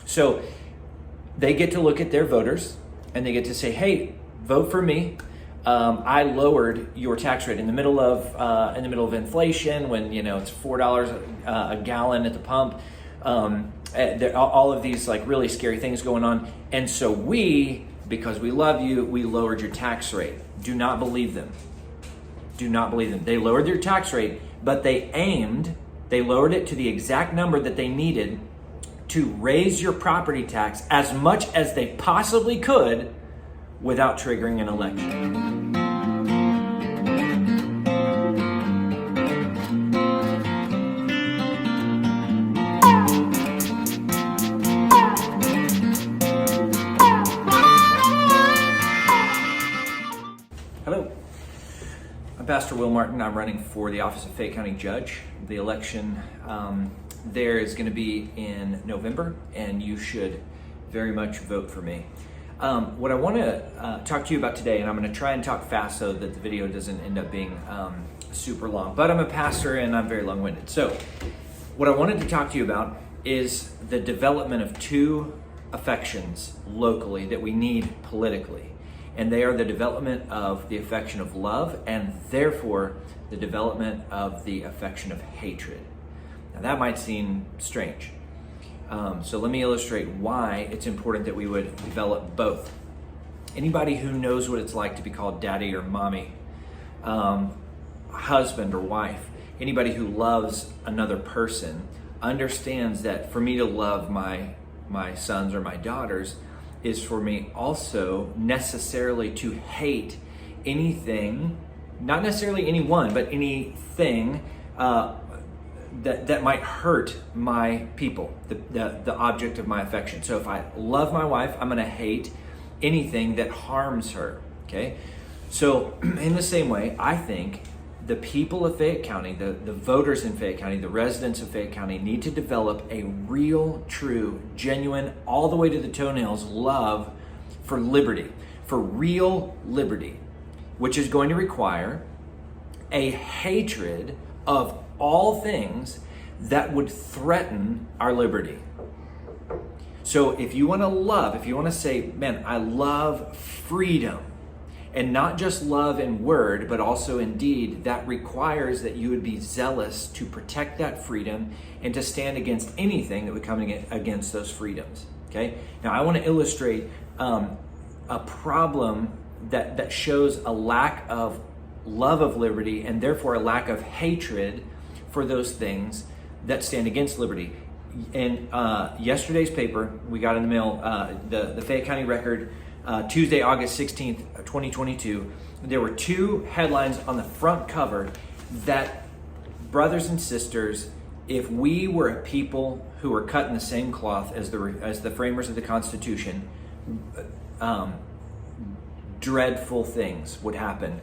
So they get to look at their voters and they get to say, hey, vote for me. I lowered your tax rate in the middle of inflation, when it's $4 a gallon at the pump. All of these like really scary things going on, and so because we love you, we lowered your tax rate. Do not believe them. Do not believe them. They lowered their tax rate, but they lowered it to the exact number that they needed to raise your property tax as much as they possibly could without triggering an election. Hello, I'm Pastor Will Martin. I'm running for the office of Fayette County Judge. The election there is going to be in November, and you should very much vote for me. What I want to talk to you about today, and I'm going to try and talk fast so that the video doesn't end up being super long, but I'm a pastor and I'm very long-winded. So what I wanted to talk to you about is the development of two affections locally that we need politically. And they are the development of the affection of love, and therefore the development of the affection of hatred. Now that might seem strange. So let me illustrate why it's important that we would develop both. Anybody who knows what it's like to be called daddy or mommy, husband or wife, anybody who loves another person understands that for me to love my sons or my daughters is for me also necessarily to hate anything, not necessarily anyone, but anything that might hurt my people, the object of my affection. So if I love my wife, I'm going to hate anything that harms her, okay? So in the same way, I think the people of Fayette County, the voters in Fayette County, the residents of Fayette County need to develop a real, true, genuine, all the way to the toenails love for liberty, for real liberty, which is going to require a hatred of all things that would threaten our liberty. So if you want to love, if you want to say, man, I love freedom, and not just love in word, but also in deed, that requires that you would be zealous to protect that freedom and to stand against anything that would come against those freedoms, okay? Now I want to illustrate a problem that shows a lack of love of liberty and therefore a lack of hatred for those things that stand against liberty. In yesterday's paper, we got in the mail the Fayette County Record, Tuesday, August 16th, 2022, there were two headlines on the front cover that, brothers and sisters, if we were a people who were cut in the same cloth as the framers of the Constitution, dreadful things would happen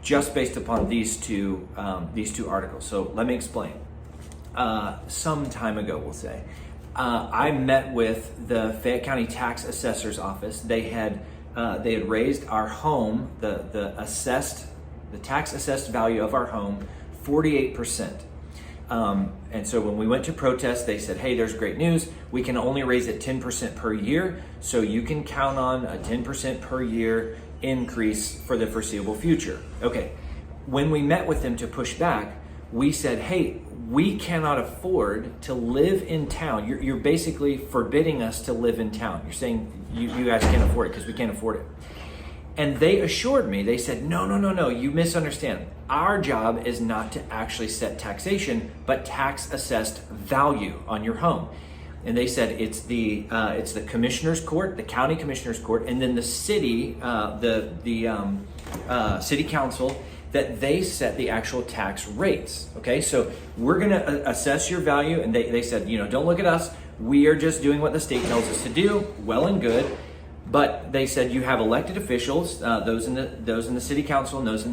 just based upon these two articles. So let me explain. Some time ago, we'll say, I met with the Fayette County Tax Assessor's Office. They had raised our home, the tax assessed value of our home, 48%. And so when we went to protest, they said, hey, there's great news. We can only raise it 10% per year. So you can count on a 10% per year increase for the foreseeable future. Okay. When we met with them to push back, we said, hey, we cannot afford to live in town. You're basically forbidding us to live in town. You're saying you guys can't afford it because we can't afford it. And they assured me, they said, no, you misunderstand. Our job is not to actually set taxation, but tax assessed value on your home. And they said it's the commissioner's court, the county commissioner's court, and then the city, city council, that they set the actual tax rates. Okay, so we're going to assess your value, and they said, don't look at us. We are just doing what the state tells us to do. Well and good, but they said you have elected officials, those in the city council and those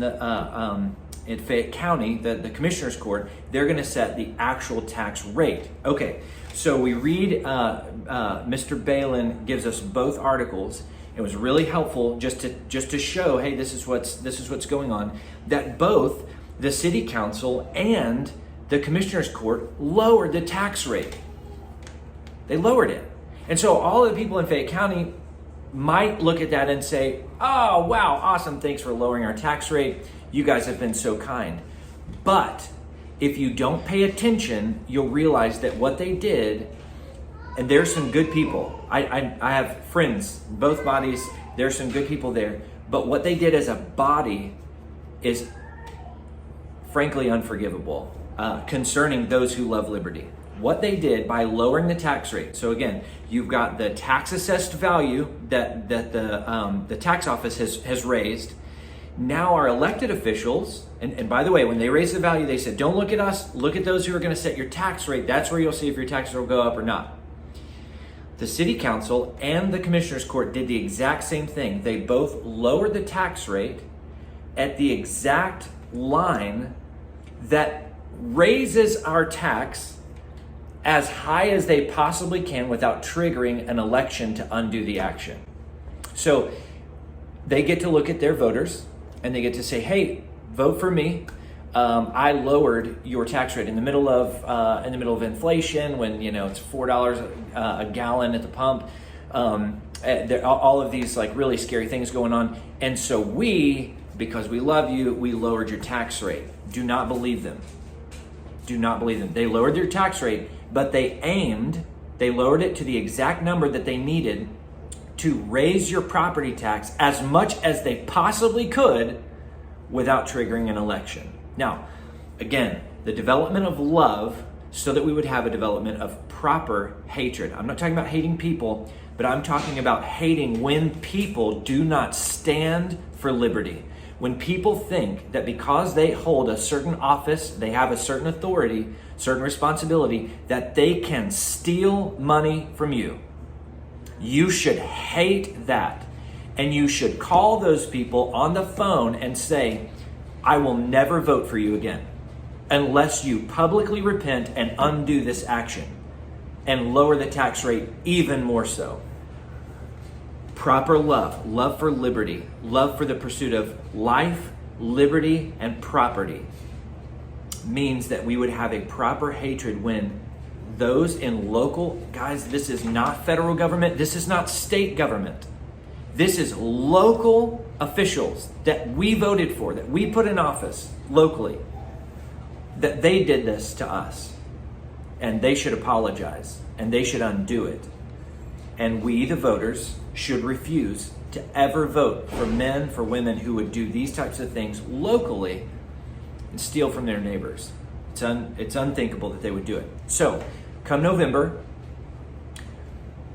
in Fayette County, the commissioner's court. They're going to set the actual tax rate. Okay, so we read. Mr. Balin gives us both articles. It was really helpful just to show, hey, this is what's going on. That both the city council and the commissioner's court lowered the tax rate. They lowered it. And so all of the people in Fayette County might look at that and say, oh, wow, awesome, thanks for lowering our tax rate. You guys have been so kind. But if you don't pay attention, you'll realize that what they did, and there's some good people. I have friends, both bodies, there's some good people there. But what they did as a body is frankly unforgivable concerning those who love liberty. What they did by lowering the tax rate. So again, you've got the tax assessed value that the tax office has raised. Now our elected officials, and by the way, when they raised the value, they said, don't look at us, look at those who are going to set your tax rate. That's where you'll see if your taxes will go up or not. The city council and the commissioner's court did the exact same thing. They both lowered the tax rate at the exact line that raises our tax as high as they possibly can without triggering an election to undo the action. So they get to look at their voters and they get to say, hey, vote for me. I lowered your tax rate in the middle of inflation when it's $4 a gallon at the pump. All of these like really scary things going on. And so because we love you, we lowered your tax rate. Do not believe them. Do not believe them. They lowered their tax rate, but they lowered it to the exact number that they needed to raise your property tax as much as they possibly could without triggering an election. Now, again, the development of love so that we would have a development of proper hatred. I'm not talking about hating people, but I'm talking about hating when people do not stand for liberty. When people think that because they hold a certain office, they have a certain authority, certain responsibility, that they can steal money from you. You should hate that. And you should call those people on the phone and say, I will never vote for you again unless you publicly repent and undo this action and lower the tax rate even more so. Proper love for liberty, love for the pursuit of life, liberty, and property means that we would have a proper hatred when those in local, guys, this is not federal government, this is not state government. This is local officials that we voted for, that we put in office locally, that they did this to us. And they should apologize, and they should undo it. And we, the voters, should refuse to ever vote for men, for women who would do these types of things locally and steal from their neighbors. It's unthinkable that they would do it. So, come November,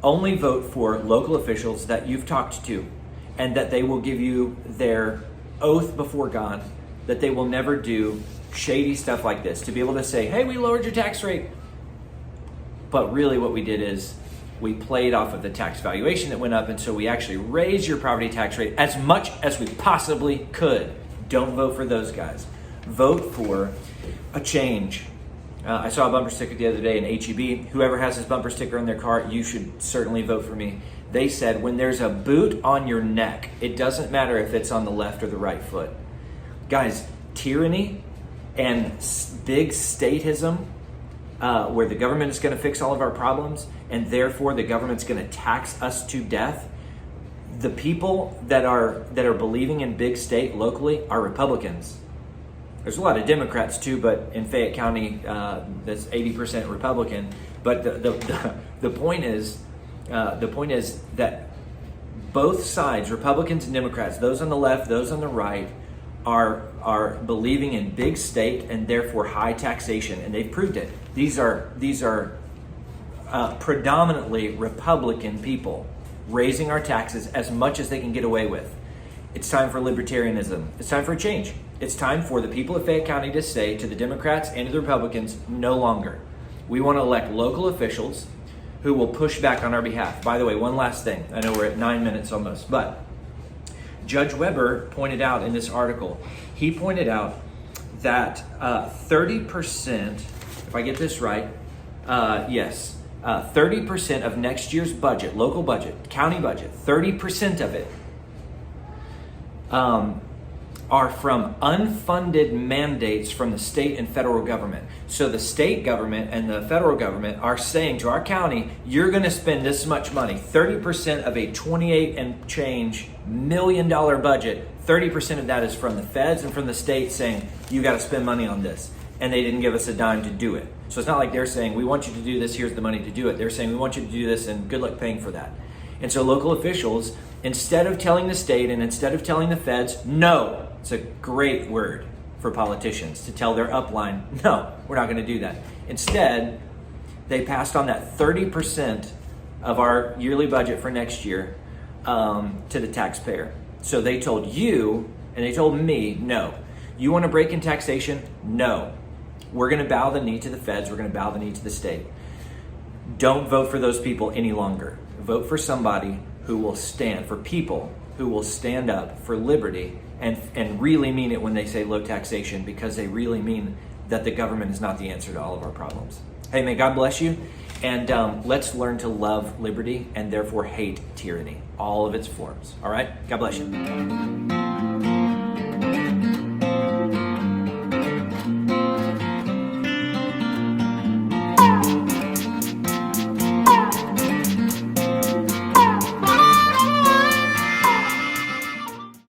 only vote for local officials that you've talked to and that they will give you their oath before God that they will never do shady stuff like this. To be able to say, hey, we lowered your tax rate. But really what we did is we played off of the tax valuation that went up, and so we actually raised your property tax rate as much as we possibly could. Don't vote for those guys. Vote for a change. I saw a bumper sticker the other day in HEB. Whoever has this bumper sticker on their car, you should certainly vote for me. They said, when there's a boot on your neck, it doesn't matter if it's on the left or the right foot. Guys, tyranny and big statism, where the government is going to fix all of our problems, and therefore the government's going to tax us to death. The people that are believing in big state locally are Republicans. There's a lot of Democrats too, but in Fayette County, that's 80% Republican. But the point is that both sides, Republicans and Democrats, those on the left, those on the right, are believing in big state and therefore high taxation, and they've proved it. These are predominantly Republican people raising our taxes as much as they can get away with. It's time for libertarianism. It's time for a change. It's time for the people of Fayette County to say to the Democrats and to the Republicans, no longer. We want to elect local officials who will push back on our behalf. By the way, one last thing. I know we're at 9 minutes almost, but Judge Weber pointed out in this article, he pointed out that 30%, if I get this right, 30% of next year's budget, local budget, county budget, 30% of it are from unfunded mandates from the state and federal government. So the state government and the federal government are saying to our county, you're going to spend this much money, 30% of a 28 and change $1 million budget. 30% of that is from the feds and from the state saying, you got to spend money on this. And they didn't give us a dime to do it. So it's not like they're saying, we want you to do this, here's the money to do it. They're saying, we want you to do this and good luck paying for that. And so local officials, instead of telling the state and instead of telling the feds, no, it's a great word for politicians to tell their upline, no, we're not going to do that. Instead, they passed on that 30% of our yearly budget for next year to the taxpayer. So they told you and they told me, no. You want to break in taxation? No. We're going to bow the knee to the feds. We're going to bow the knee to the state. Don't vote for those people any longer. Vote for somebody who will stand, for people who will stand up for liberty and really mean it when they say low taxation, because they really mean that the government is not the answer to all of our problems. Hey, may God bless you. And let's learn to love liberty and therefore hate tyranny, all of its forms. All right? God bless you.